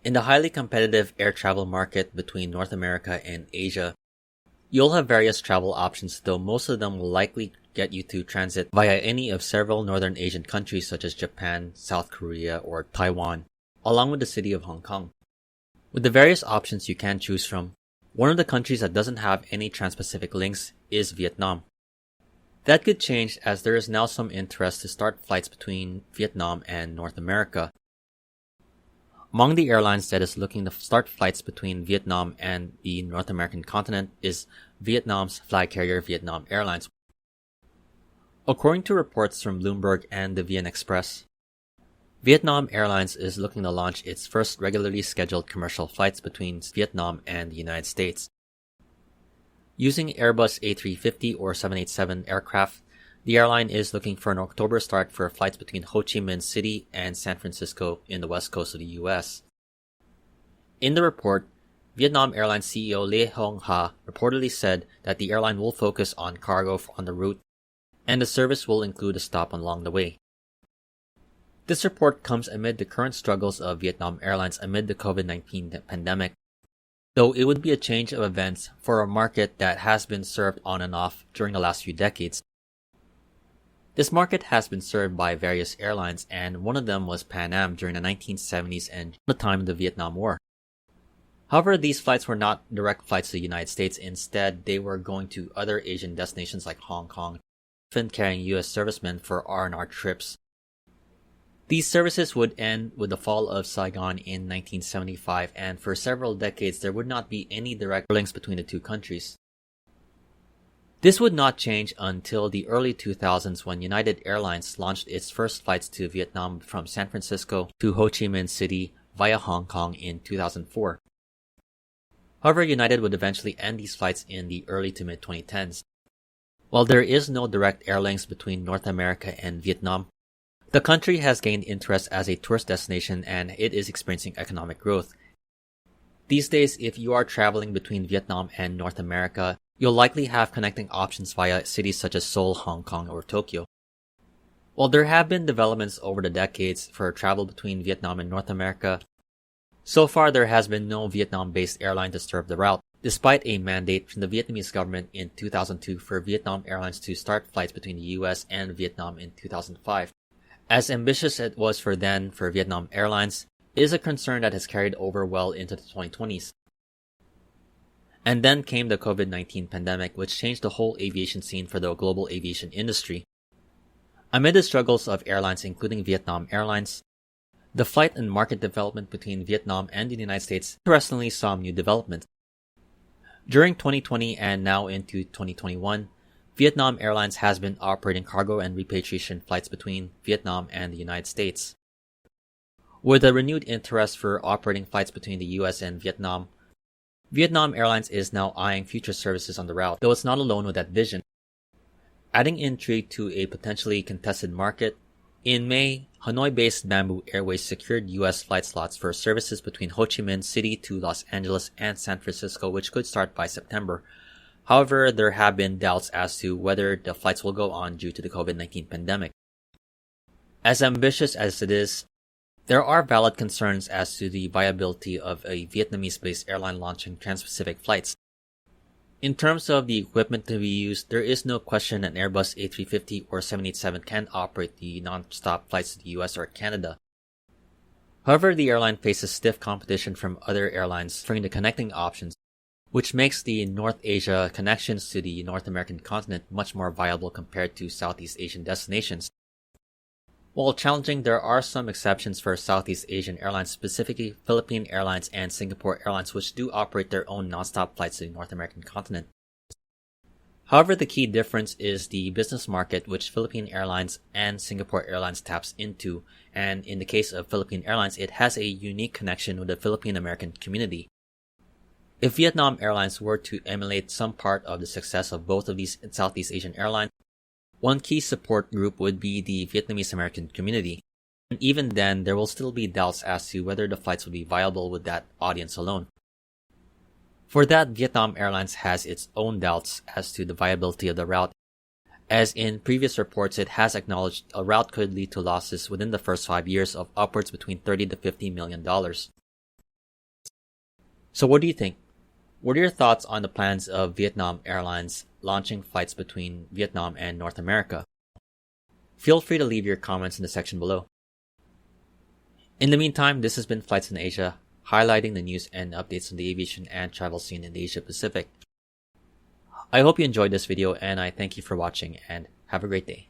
In the highly competitive air travel market between North America and Asia, you'll have various travel options, though most of them will likely get you to transit via any of several Northern Asian countries such as Japan, South Korea, or Taiwan, along with the city of Hong Kong. With the various options you can choose from, one of the countries that doesn't have any trans-Pacific links is Vietnam. That could change as there is now some interest to start flights between Vietnam and North America. Among the airlines that is looking to start flights between Vietnam and the North American continent is Vietnam's flag carrier Vietnam Airlines. According to reports from Bloomberg and the VN Express, Vietnam Airlines is looking to launch its first regularly scheduled commercial flights between Vietnam and the United States. Using Airbus A350 or 787 aircraft, the airline is looking for an October start for flights between Ho Chi Minh City and San Francisco in the west coast of the US. In the report, Vietnam Airlines CEO Lê Hồng Ha reportedly said that the airline will focus on cargo on the route, and the service will include a stop along the way. This report comes amid the current struggles of Vietnam Airlines amid the COVID-19 pandemic, though it would be a change of events for a market that has been served on and off during the last few decades. This market has been served by various airlines, and one of them was Pan Am during the 1970s and the time of the Vietnam War. However, these flights were not direct flights to the United States. Instead, they were going to other Asian destinations like Hong Kong, often carrying U.S. servicemen for R&R trips. These services would end with the fall of Saigon in 1975, and for several decades there would not be any direct links between the two countries. This would not change until the early 2000s when United Airlines launched its first flights to Vietnam from San Francisco to Ho Chi Minh City via Hong Kong in 2004. However, United would eventually end these flights in the early to mid-2010s. While there is no direct air links between North America and Vietnam, the country has gained interest as a tourist destination and it is experiencing economic growth. These days, if you are traveling between Vietnam and North America, you'll likely have connecting options via cities such as Seoul, Hong Kong, or Tokyo. While there have been developments over the decades for travel between Vietnam and North America, so far there has been no Vietnam-based airline to serve the route, despite a mandate from the Vietnamese government in 2002 for Vietnam Airlines to start flights between the US and Vietnam in 2005. As ambitious as it was for Vietnam Airlines, it is a concern that has carried over well into the 2020s. And then came the COVID-19 pandemic, which changed the whole aviation scene for the global aviation industry. Amid the struggles of airlines including Vietnam Airlines, the flight and market development between Vietnam and the United States interestingly saw new developments. During 2020 and now into 2021, Vietnam Airlines has been operating cargo and repatriation flights between Vietnam and the United States. With a renewed interest for operating flights between the US and Vietnam, Vietnam Airlines is now eyeing future services on the route, though it's not alone with that vision. Adding intrigue to a potentially contested market, in May, Hanoi-based Bamboo Airways secured US flight slots for services between Ho Chi Minh City to Los Angeles and San Francisco, which could start by September. However, there have been doubts as to whether the flights will go on due to the COVID-19 pandemic. As ambitious as it is, there are valid concerns as to the viability of a Vietnamese-based airline launching trans-Pacific flights. In terms of the equipment to be used, there is no question an Airbus A350 or 787 can operate the non-stop flights to the US or Canada. However, the airline faces stiff competition from other airlines offering the connecting options, which makes the North Asia connections to the North American continent much more viable compared to Southeast Asian destinations. While challenging, there are some exceptions for Southeast Asian airlines, specifically Philippine Airlines and Singapore Airlines, which do operate their own non-stop flights to the North American continent. However, the key difference is the business market which Philippine Airlines and Singapore Airlines taps into, and in the case of Philippine Airlines, it has a unique connection with the Philippine American community. If Vietnam Airlines were to emulate some part of the success of both of these Southeast Asian airlines, one key support group would be the Vietnamese American community. And even then, there will still be doubts as to whether the flights would be viable with that audience alone. For that, Vietnam Airlines has its own doubts as to the viability of the route. As in previous reports, it has acknowledged a route could lead to losses within the first 5 years of upwards between $30 to $50 million. So what do you think? What are your thoughts on the plans of Vietnam Airlines launching flights between Vietnam and North America? Feel free to leave your comments in the section below. In the meantime, this has been Flights in Asia, highlighting the news and updates on the aviation and travel scene in the Asia Pacific. I hope you enjoyed this video, and I thank you for watching, and have a great day.